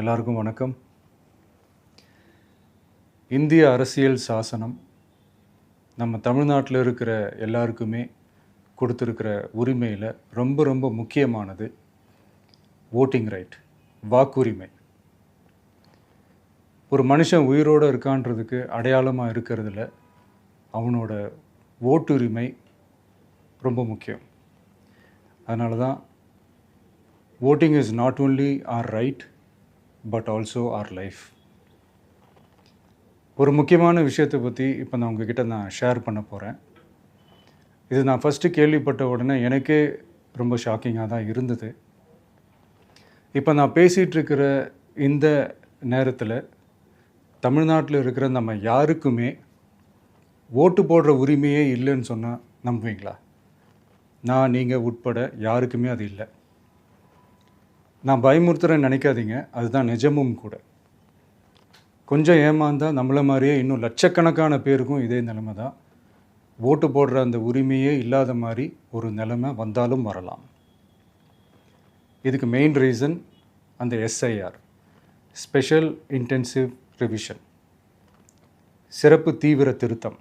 எல்லாருக்கும் வணக்கம். இந்திய அரசியல் சாசனம் நம்ம தமிழ்நாட்டில் இருக்கிற எல்லாருக்குமே கொடுத்துருக்கிற உரிமையில் ரொம்ப ரொம்ப முக்கியமானது ஓட்டிங் ரைட், வாக்குரிமை. ஒரு மனுஷன் உயிரோடு இருக்கான்றதுக்கு அடையாளமாக இருக்கிறதுல அவனோட ஓட்டுரிமை ரொம்ப முக்கியம். அதனால தான் voting is not only our right but also our life. ஒரு முக்கியமான விஷயத்தை பற்றி இப்போ நான் உங்ககிட்ட ஷேர் பண்ண போகிறேன். இது நான் ஃபஸ்ட்டு கேள்விப்பட்ட உடனே எனக்கே ரொம்ப ஷாக்கிங்காக தான் இருந்தது. இப்போ நான் பேசிகிட்டு இருக்கிற இந்த நேரத்தில் தமிழ்நாட்டில் இருக்கிற நம்ம யாருக்குமே ஓட்டு போடுற உரிமையே இல்லைன்னு சொன்னால் நம்புவீங்களா? நான் நீங்கள் உட்பட யாருக்குமே அது இல்லை. நான் பயமுறுத்துறேன்னு நினைக்காதீங்க, அதுதான் நிஜமும் கூட. கொஞ்சம் ஏமாந்தால் நம்மளை மாதிரியே இன்னும் லட்சக்கணக்கான பேருக்கும் இதே நிலைமை தான். ஓட்டு போடுற அந்த உரிமையே இல்லாத மாதிரி ஒரு நிலைமை வந்தாலும் வரலாம். இதுக்கு மெயின் ரீசன் அந்த எஸ்ஐஆர், ஸ்பெஷல் இன்டென்சிவ் ரிவிஷன், சிறப்பு தீவிர திருத்தம்.